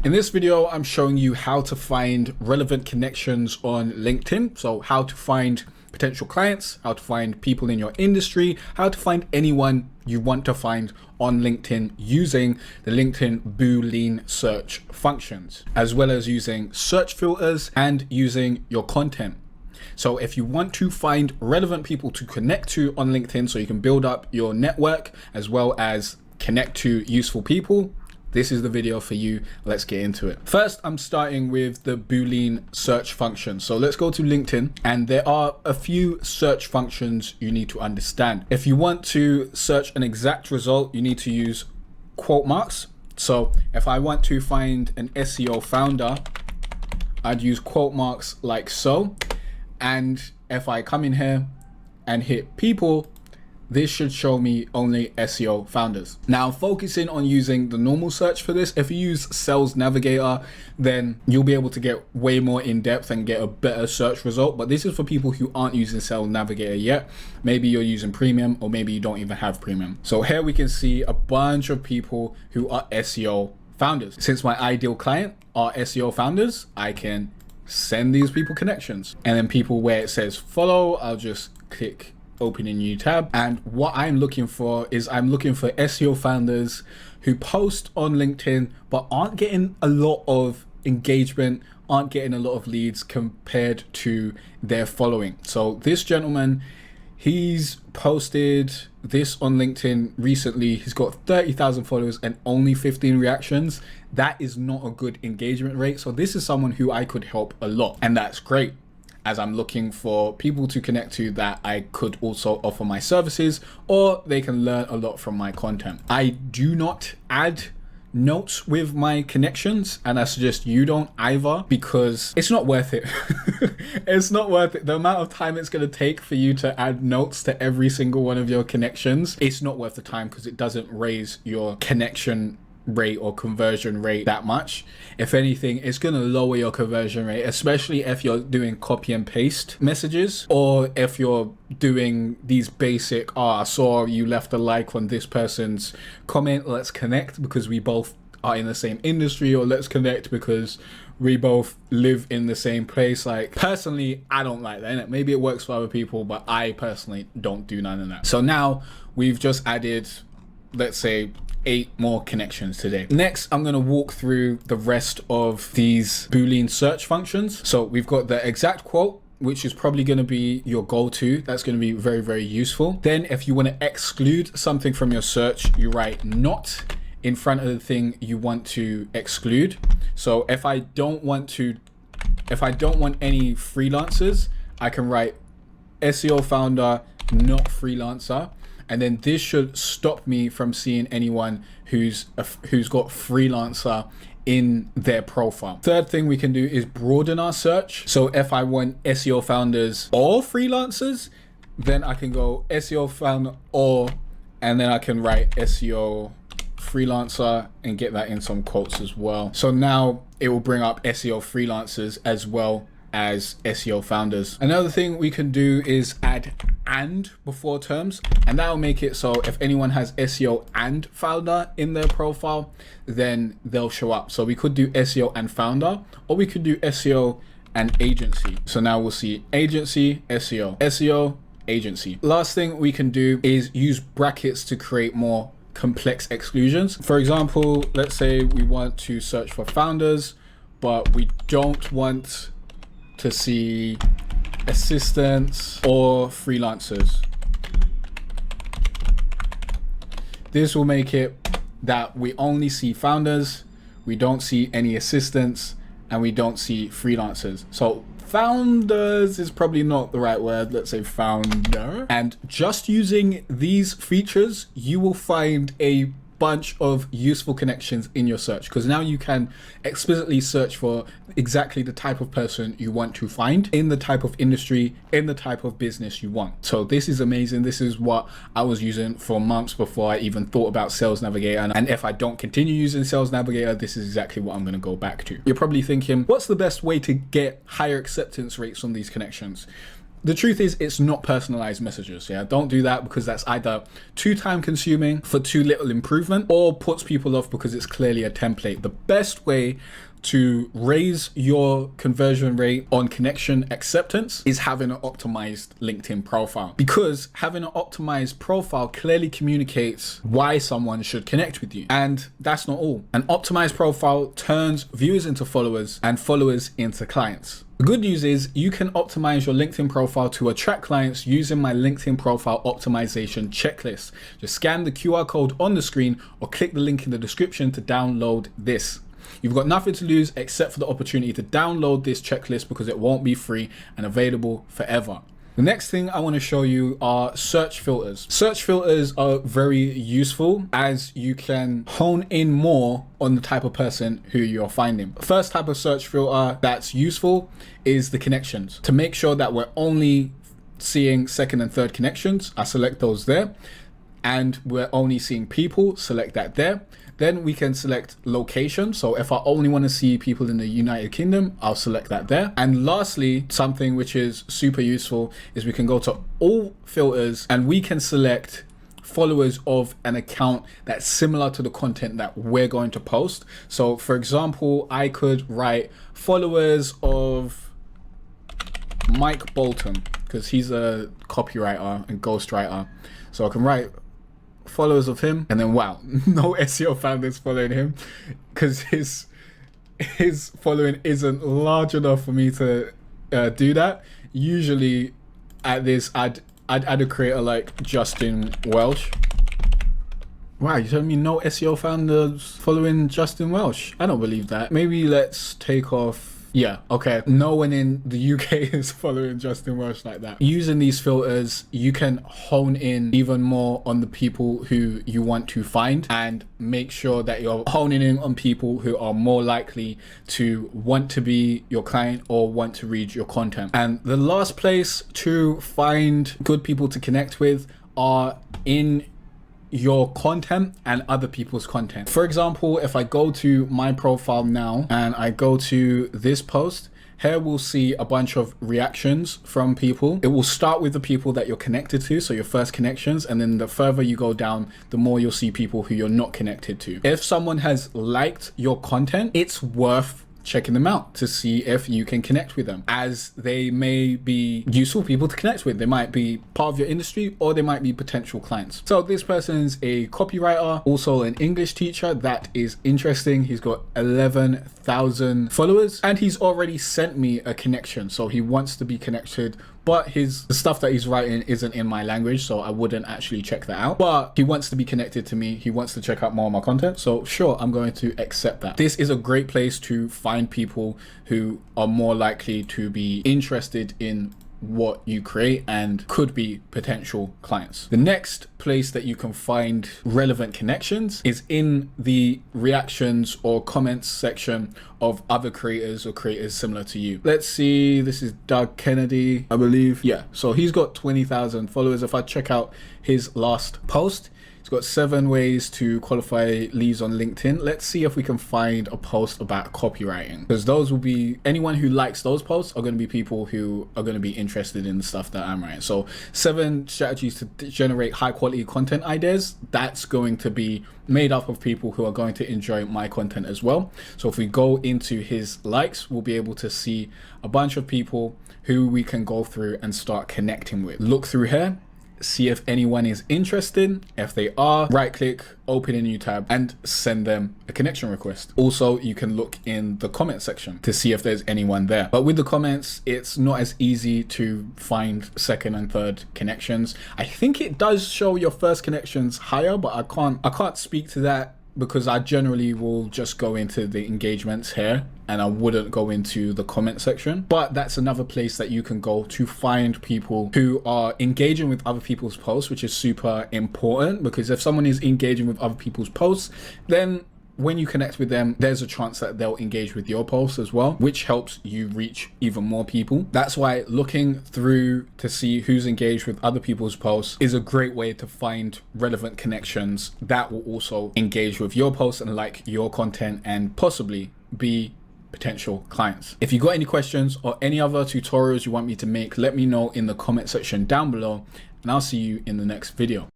In this video, I'm showing you how to find relevant connections on LinkedIn. So how to find potential clients, how to find people in your industry, how to find anyone you want to find on LinkedIn using the LinkedIn BOOLEAN search functions, as well as using search filters and using your content. So if you want to find relevant people to connect to on LinkedIn so you can build up your network as well as connect to useful people, this is the video for you. Let's get into it. First, I'm starting with the BOOLEAN search function. So let's go to LinkedIn, and there are a few search functions you need to understand. If you want to search an exact result, you need to use quote marks. So if I want to find an SEO founder, I'd use quote marks like so. And if I come in here and hit people, this should show me only SEO founders. Now, focusing on using the normal search for this, if you use Sales Navigator, then you'll be able to get way more in depth and get a better search result. But this is for people who aren't using Sales Navigator yet. Maybe you're using premium, or maybe you don't even have premium. So here we can see a bunch of people who are SEO founders. Since my ideal client are SEO founders, I can send these people connections. And then people where it says follow, I'll just click open a new tab. And what I'm looking for is I'm looking for SEO founders who post on LinkedIn but aren't getting a lot of engagement, aren't getting a lot of leads compared to their following. So this gentleman, he's posted this on LinkedIn recently. He's got 30,000 followers and only 15 reactions. That is not a good engagement rate. So this is someone who I could help a lot, and that's great, as I'm looking for people to connect to that I could also offer my services, or they can learn a lot from my content. I do not add notes with my connections, and I suggest you don't either, because it's not worth it. It's not worth it. The amount of time it's going to take for you to add notes to every single one of your connections, it's not worth the time, because it doesn't raise your connection rate or conversion rate that much. If anything, it's going to lower your conversion rate, especially if you're doing copy and paste messages, or if you're doing these basic, I saw you left a like on this person's comment, let's connect because we both are in the same industry, or let's connect because we both live in the same place. Like, personally, I don't like that, innit? Maybe it works for other people, but I personally don't do none of that. So now we've just added, let's say, 8 more connections today. Next, I'm going to walk through the rest of these BOOLEAN search functions. So we've got the exact quote, which is probably going to be your go-to. That's going to be very, very useful. Then if you want to exclude something from your search, you write not in front of the thing you want to exclude. So if I don't want any freelancers, I can write SEO founder, not freelancer. And then this should stop me from seeing anyone who's got freelancer in their profile. Third thing we can do is broaden our search. So if I want SEO founders or freelancers, then I can go SEO founder or, and then I can write SEO freelancer and get that in some quotes as well. So now it will bring up SEO freelancers as well as SEO founders. Another thing we can do is add and before terms, and that'll make it so if anyone has SEO and founder in their profile, then they'll show up. So we could do SEO and founder, or we could do SEO and agency. So now we'll see agency, SEO, agency. Last thing we can do is use brackets to create more complex exclusions. For example, let's say we want to search for founders, but we don't want to see assistants or freelancers. This will make it that we only see founders, we don't see any assistants, and we don't see freelancers. So founders is probably not the right word. Let's say founder. And just using these features, you will find a bunch of useful connections in your search, because now you can explicitly search for exactly the type of person you want to find in the type of industry, in the type of business you want. So this is amazing. This is what I was using for months before I even thought about Sales Navigator, and if I don't continue using Sales Navigator, this is exactly what I'm going to go back to. You're probably thinking, what's the best way to get higher acceptance rates on these connections? the truth is it's not personalized messages. Yeah, don't do that, because that's either too time consuming for too little improvement, or puts people off because it's clearly a template. The best way to raise your conversion rate on connection acceptance is having an optimized LinkedIn profile, because having an optimized profile clearly communicates why someone should connect with you. And that's not all. An optimized profile turns viewers into followers and followers into clients. The good news is you can optimize your LinkedIn profile to attract clients using my LinkedIn profile optimization checklist. Just scan the QR code on the screen or click the link in the description to download this. You've got nothing to lose except for the opportunity to download this checklist, because it won't be free and available forever. The next thing I want to show you are search filters. Search filters are very useful, as you can hone in more on the type of person who you're finding. First type of search filter that's useful is the connections. To make sure that we're only seeing second and third connections, I select those there. And we're only seeing people, select that there. Then we can select location. So if I only want to see people in the United Kingdom, I'll select that there. And lastly, something which is super useful is we can go to all filters and we can select followers of an account that's similar to the content that we're going to post. So for example, I could write followers of Mike Bolton, because he's a copywriter and ghostwriter. So I can write followers of him, and then wow, no SEO founders following him, because his following isn't large enough for me to do that. Usually at this, I'd add a creator like Justin Welsh. Wow, you telling me no SEO founders following Justin Welsh? I don't believe that. Maybe let's take off. Yeah, okay. No one in the UK is following Justin Welsh like that. Using these filters, you can hone in even more on the people who you want to find, and make sure that you're honing in on people who are more likely to want to be your client or want to read your content. And the last place to find good people to connect with are in your content and other people's content. For example, if I go to my profile now and I go to this post, here we'll see a bunch of reactions from people. It will start with the people that you're connected to, so your first connections, and then the further you go down, the more you'll see people who you're not connected to. If someone has liked your content, it's worth checking them out to see if you can connect with them, as they may be useful people to connect with. They might be part of your industry, or they might be potential clients. So this person's a copywriter, also an English teacher. That is interesting. He's got 11,000 followers and he's already sent me a connection. So he wants to be connected, but the stuff that he's writing isn't in my language, so I wouldn't actually check that out. But he wants to be connected to me. He wants to check out more of my content. So sure, I'm going to accept that. This is a great place to find people who are more likely to be interested in what you create and could be potential clients. The next place that you can find relevant connections is in the reactions or comments section of other creators or creators similar to you. Let's see, this is Doug Kennedy, I believe. Yeah, so he's got 20,000 followers. If I check out his last post, he's got 7 ways to qualify leads on LinkedIn. Let's see if we can find a post about copywriting, because those will be, anyone who likes those posts are going to be people who are going to be interested in the stuff that I'm writing. So 7 strategies to generate high quality content ideas. That's going to be made up of people who are going to enjoy my content as well. So if we go into his likes, we'll be able to see a bunch of people who we can go through and start connecting with. Look through here, see if anyone is interested. If they are, right click, open a new tab and send them a connection request. Also, you can look in the comment section to see if there's anyone there. But with the comments, it's not as easy to find second and third connections. I think it does show your first connections higher, but I can't speak to that, because I generally will just go into the engagements here and I wouldn't go into the comment section. But that's another place that you can go to find people who are engaging with other people's posts, which is super important, because if someone is engaging with other people's posts, then when you connect with them, there's a chance that they'll engage with your posts as well, which helps you reach even more people. That's why looking through to see who's engaged with other people's posts is a great way to find relevant connections that will also engage with your posts and like your content and possibly be potential clients. If you got any questions or any other tutorials you want me to make, let me know in the comment section down below, and I'll see you in the next video.